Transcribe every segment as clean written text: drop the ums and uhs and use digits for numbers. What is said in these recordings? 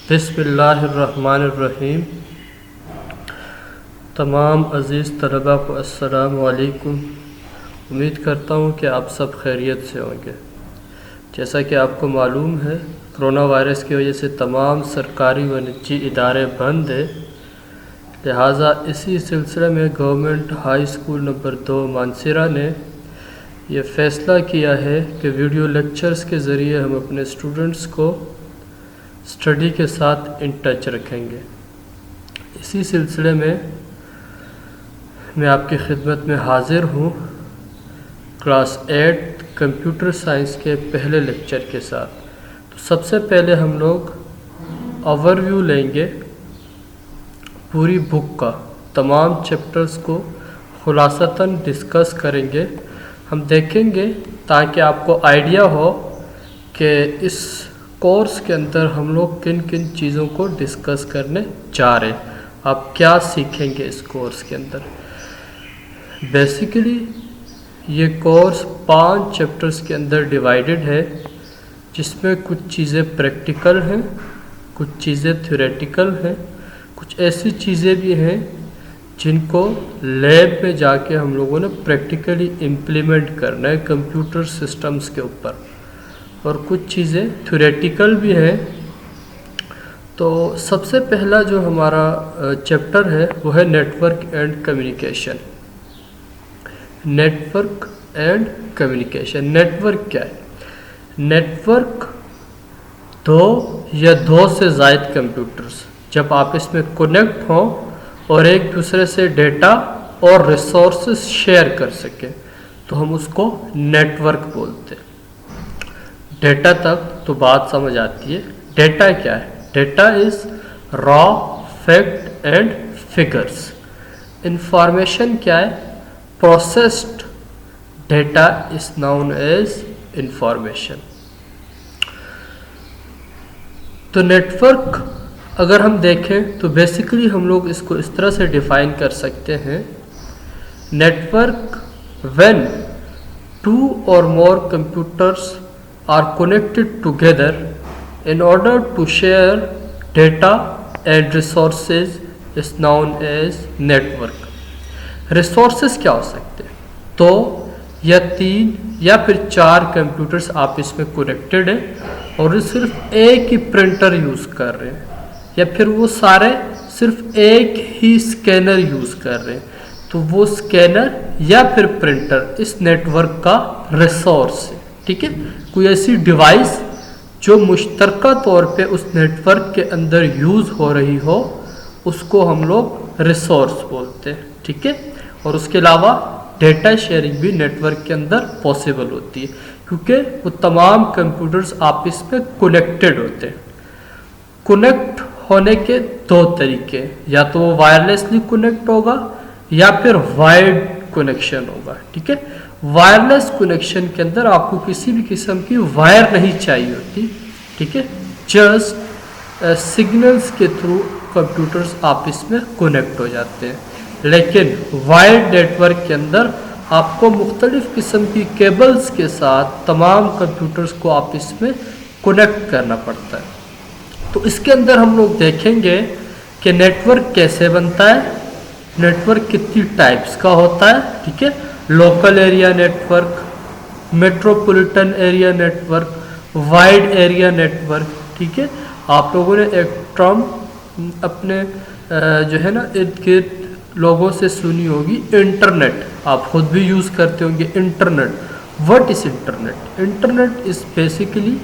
बिस्मिल्लाहिर्रहमानिर्रहीम। तमाम अज़ीज़ तलबा को अस्सलामु अलैकुम। उम्मीद करता हूँ कि आप सब खैरियत से होंगे। जैसा कि आपको मालूम है, कोरोना वायरस की वजह से तमाम सरकारी व निजी इदारे बंद है। लिहाजा इसी सिलसिले में गवर्नमेंट हाई स्कूल नंबर 2 मानसरा ने यह फ़ैसला किया है कि वीडियो लेक्चर्स के ज़रिए हम अपने स्टूडेंट्स को स्टडी के साथ इन टच रखेंगे। इसी सिलसिले में मैं आपकी खिदमत में हाज़िर हूँ क्लास 8 कंप्यूटर साइंस के पहले लेक्चर के साथ। तो सबसे पहले हम लोग ओवरव्यू लेंगे पूरी बुक का, तमाम चैप्टर्स को खुलासतन डिस्कस करेंगे। हम देखेंगे ताकि आपको आइडिया हो कि इस कोर्स के अंदर हम लोग किन किन चीज़ों को डिस्कस करने जा रहे हैं, आप क्या सीखेंगे इस कोर्स के अंदर। बेसिकली ये कोर्स 5 चैप्टर्स के अंदर डिवाइडेड है, जिसमें कुछ चीज़ें प्रैक्टिकल हैं, कुछ चीज़ें थ्योरेटिकल हैं, कुछ ऐसी चीज़ें भी हैं जिनको लैब में जाके हम लोगों ने प्रैक्टिकली इम्प्लीमेंट करना है कंप्यूटर सिस्टम्स के ऊपर, और कुछ चीज़ें थ्योरेटिकल भी हैं। तो सबसे पहला जो हमारा चैप्टर है वो है network and communication. Network and communication. Network क्या है? नेटवर्क दो या दो से ज़ायद कंप्यूटर्स जब आप इसमें कनेक्ट हों और एक दूसरे से डेटा और रिसोर्सेज शेयर कर सकें तो हम उसको नेटवर्क बोलते हैं। डेटा तक तो बात समझ आती है। डेटा क्या है? Data is raw fact and figures. Information क्या है? Processed data is known as information. तो नेटवर्क अगर हम देखें तो बेसिकली हम लोग इसको इस तरह से डिफाइन कर सकते हैं। Network when 2 or more computers are connected together in order to share data and resources is known as network. Resources क्या हो सकते हैं? 2 या 3 या फिर 4 कंप्यूटर्स आप इसमें कनेक्टेड हैं और सिर्फ एक ही प्रिंटर यूज़ कर रहे हैं, या फिर वो सारे सिर्फ एक ही स्कैनर यूज़ कर रहे हैं, तो वो स्कैनर या फिर प्रिंटर इस नेटवर्क का रिसोर्स है। ठीक है, कोई ऐसी डिवाइस जो मुश्तरका तौर पे उस नेटवर्क के अंदर यूज़ हो रही हो उसको हम लोग रिसोर्स बोलते हैं। ठीक है, और उसके अलावा डेटा शेयरिंग भी नेटवर्क के अंदर पॉसिबल होती है क्योंकि वो तमाम कंप्यूटर्स आपस में कनेक्टेड होते हैं। कनेक्ट होने के 2 तरीके, या तो वो वायरलेसली कनेक्ट होगा या फिर वायर्ड कनेक्शन होगा। ठीक है, वायरलेस कनेक्शन के अंदर आपको किसी भी किस्म की वायर नहीं चाहिए होती। ठीक है, जस्ट सिग्नल्स के थ्रू कंप्यूटर्स आपस में कनेक्ट हो जाते हैं। लेकिन वायर्ड नेटवर्क के अंदर आपको मुख्तलिफ किस्म की केबल्स के साथ तमाम कंप्यूटर्स को आपस में कनेक्ट करना पड़ता है। तो इसके अंदर हम लोग देखेंगे कि नेटवर्क कैसे बनता है, नेटवर्क कितनी टाइप्स का होता है। ठीक है, local area network, metropolitan area network, wide area network. ठीक है, आप लोगों ने एक टर्म अपने जो है ना इर्द गिर्द लोगों से सुनी होगी, इंटरनेट। आप खुद भी यूज़ करते होंगे internet. What is internet? Internet is basically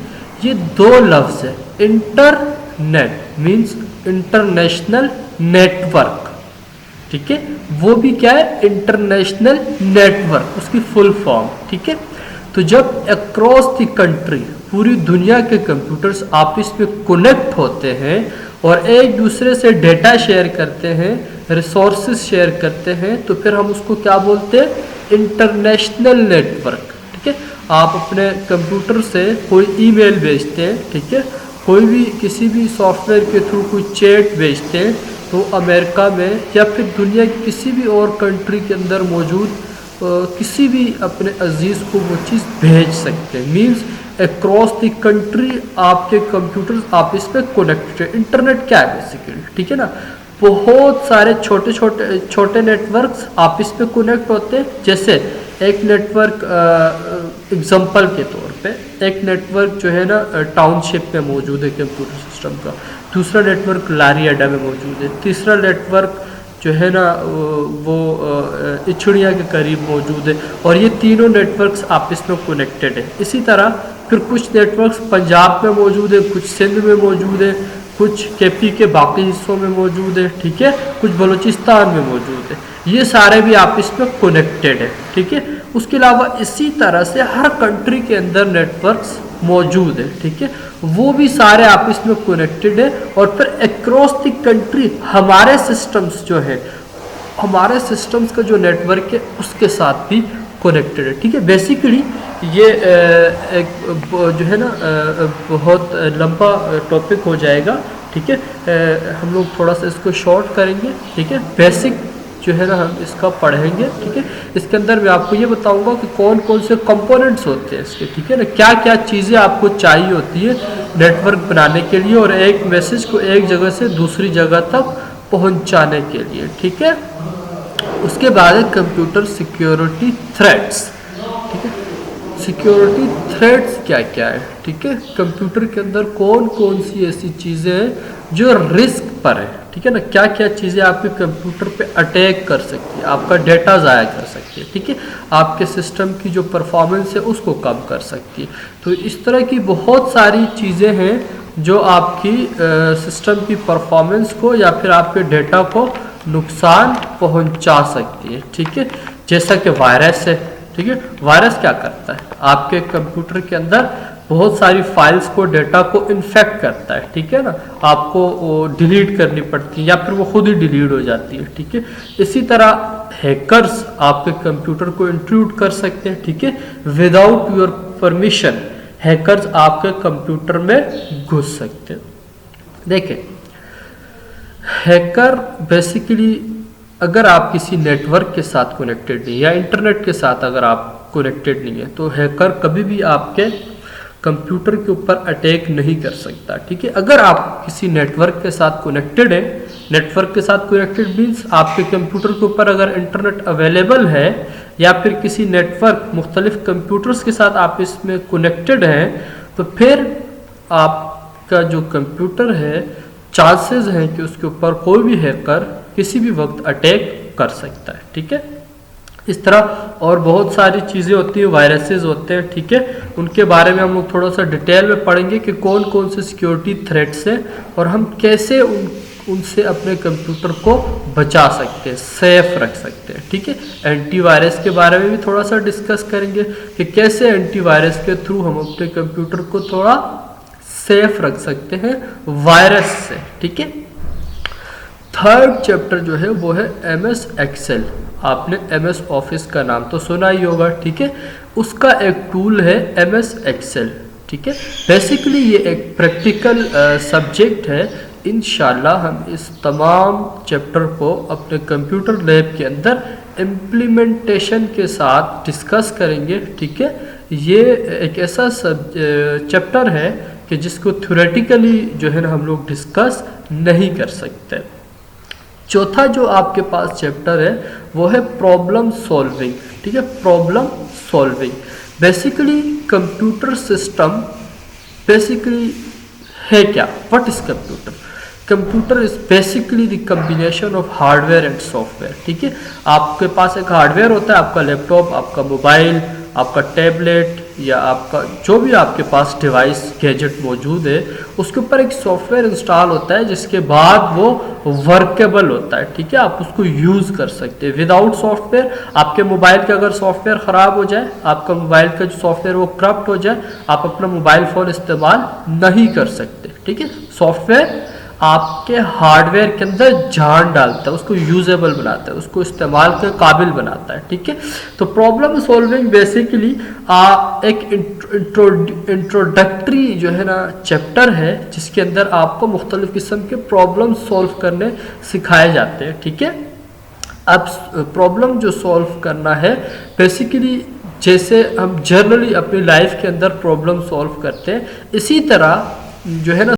ये 2 लफ्ज़ है। Internet means international network. ठीक है, वो भी क्या है? इंटरनेशनल नेटवर्क, उसकी फुल फॉर्म। ठीक है, तो जब अक्रॉस द कंट्री पूरी दुनिया के कंप्यूटर्स आपस में कनेक्ट होते हैं और एक दूसरे से डेटा शेयर करते हैं, रिसोर्सेज शेयर करते हैं, तो फिर हम उसको क्या बोलते हैं? International network. ठीक है, आप अपने कंप्यूटर से कोई ईमेल भेजते हैं, ठीक है, कोई भी किसी भी सॉफ्टवेयर के थ्रू कोई चैट भेजते हैं, तो अमेरिका में या फिर दुनिया की किसी भी और कंट्री के अंदर मौजूद किसी भी अपने अजीज़ को वो चीज़ भेज सकते हैं। मीन्स अक्रॉस द कंट्री आपके कंप्यूटर आपस में कनेक्टेड है। इंटरनेट क्या है बेसिकली, ठीक है ना, बहुत सारे छोटे नेटवर्क्स आपस में कनेक्ट होते हैं। जैसे एक नेटवर्क एग्जांपल के तौर पे एक नेटवर्क जो है ना टाउनशिप में मौजूद है कंप्यूटर सिस्टम का, दूसरा नेटवर्क लारी अड्डा में मौजूद है, तीसरा नेटवर्क जो है ना वो इछड़िया के करीब मौजूद है, और ये तीनों नेटवर्क्स आपस में कनेक्टेड है। इसी तरह फिर कुछ नेटवर्क्स पंजाब में मौजूद है, कुछ सिंध में मौजूद है, कुछ केपी के बाकी हिस्सों में मौजूद है, ठीक है, कुछ बलूचिस्तान में मौजूद है। ये सारे भी आपस में कनेक्टेड है, ठीक है। उसके अलावा इसी तरह से हर कंट्री के अंदर नेटवर्क्स मौजूद है, ठीक है, वो भी सारे आपस में कनेक्टेड है। और फिर अक्रॉस द कंट्री हमारे सिस्टम्स जो है, हमारे सिस्टम्स का जो नेटवर्क है उसके साथ भी कनेक्टेड है, ठीक है। बेसिकली ये एक जो है ना बहुत लंबा टॉपिक हो जाएगा, ठीक है। हम लोग थोड़ा सा इसको शॉर्ट करेंगे, ठीक है। बेसिक जो है ना हम इसका पढ़ेंगे, ठीक है। इसके अंदर मैं आपको ये बताऊंगा कि कौन कौन से कंपोनेंट्स होते हैं इसके, ठीक है ना, क्या क्या चीज़ें आपको चाहिए होती है नेटवर्क बनाने के लिए और एक मैसेज को एक जगह से दूसरी जगह तक पहुंचाने के लिए, ठीक है। उसके बाद है कंप्यूटर सिक्योरिटी थ्रेट्स, ठीक है। सिक्योरिटी थ्रेट्स क्या क्या है, ठीक है, कंप्यूटर के अंदर कौन कौन सी ऐसी चीज़ें हैं जो रिस्क पर है, ठीक है ना, क्या क्या चीज़ें आपके कंप्यूटर पे अटैक कर सकती है, आपका डेटा ज़ाया कर सकती है, ठीक है, आपके सिस्टम की जो परफॉर्मेंस है उसको कम कर सकती है। तो इस तरह की बहुत सारी चीज़ें हैं जो आपकी सिस्टम की परफॉर्मेंस को या फिर आपके डेटा को नुकसान पहुंचा सकती है, ठीक है। जैसा कि वायरस है, ठीक है, वायरस क्या करता है, आपके कंप्यूटर के अंदर बहुत सारी फाइल्स को, डेटा को इन्फेक्ट करता है, ठीक है ना, आपको वो डिलीट करनी पड़ती है या फिर वो खुद ही डिलीट हो जाती है, ठीक है। इसी तरह हैकर्स आपके कंप्यूटर को इंट्रूड कर सकते हैं, ठीक है, विदाउट योर परमिशन हैकर्स आपके कंप्यूटर में घुस सकते हैं। देखें, हैकर बेसिकली अगर आप किसी नेटवर्क के साथ कनेक्टेड नहीं या इंटरनेट के साथ अगर आप कनेक्टेड नहीं है तो हैकर कभी भी आपके कंप्यूटर के ऊपर अटैक नहीं कर सकता, ठीक है। अगर आप किसी नेटवर्क के साथ कनेक्टेड है, नेटवर्क के साथ कनेक्टेड मीन्स आपके कंप्यूटर के ऊपर अगर इंटरनेट अवेलेबल है या फिर किसी नेटवर्क मुख्तलिफ कंप्यूटर्स के साथ आप इसमें कनेक्टेड हैं, तो फिर आपका जो कंप्यूटर है चांसेस हैं कि उसके ऊपर कोई भी हैकर किसी भी वक्त अटैक कर सकता है, ठीक है। इस तरह और बहुत सारी चीज़ें होती हैं, वायरसेस होते हैं, ठीक है, उनके बारे में हम लोग थोड़ा सा डिटेल में पढ़ेंगे कि कौन कौन से सिक्योरिटी थ्रेट्स हैं और हम कैसे उनसे अपने कंप्यूटर को बचा सकते हैं, सेफ रख सकते हैं, ठीक है। एंटीवायरस के बारे में भी थोड़ा सा डिस्कस करेंगे कि कैसे एंटीवायरस के थ्रू हम अपने कंप्यूटर को थोड़ा सेफ रख सकते हैं वायरस से, ठीक है। थर्ड चैप्टर जो है वो है MS एक्सेल। आपने MS ऑफिस का नाम तो सुना ही होगा, ठीक है, उसका एक टूल है MS एक्सेल, ठीक है। बेसिकली ये एक प्रैक्टिकल सब्जेक्ट है। इंशाल्लाह हम इस तमाम चैप्टर को अपने कंप्यूटर लैब के अंदर इम्प्लीमेंटेशन के साथ डिस्कस करेंगे, ठीक है। ये एक ऐसा चैप्टर है कि जिसको थ्योरेटिकली जो है ना हम लोग डिस्कस नहीं कर सकते। चौथा जो आपके पास चैप्टर है वो है प्रॉब्लम सॉल्विंग, ठीक है, problem solving. Basically computer system basically है क्या, what is computer? Computer is basically the combination of hardware and software, ठीक है। आपके पास एक हार्डवेयर होता है, आपका लैपटॉप, आपका मोबाइल, आपका टैबलेट या आपका जो भी आपके पास डिवाइस गैजेट मौजूद है, उसके ऊपर एक सॉफ्टवेयर इंस्टॉल होता है जिसके बाद वो वर्केबल होता है, ठीक है, आप उसको यूज़ कर सकते हैं। विदाउट सॉफ्टवेयर आपके मोबाइल का अगर सॉफ्टवेयर ख़राब हो जाए, आपका मोबाइल का जो सॉफ्टवेयर वो करप्ट हो जाए, आप अपना मोबाइल फ़ोन इस्तेमाल नहीं कर सकते, ठीक है। सॉफ्टवेयर आपके हार्डवेयर के अंदर जान डालता है, उसको यूजेबल बनाता है, उसको इस्तेमाल के काबिल बनाता है, ठीक है। तो प्रॉब्लम सॉल्विंग बेसिकली एक इंट्रोडक्टरी जो है ना चैप्टर है जिसके अंदर आपको मुख्तलिफ किस्म के प्रॉब्लम सॉल्व करने सिखाए जाते हैं, ठीक है। अब प्रॉब्लम जो सॉल्व करना है बेसिकली जैसे हम जनरली अपनी लाइफ के अंदर प्रॉब्लम सॉल्व करते हैं, इसी तरह जो है ना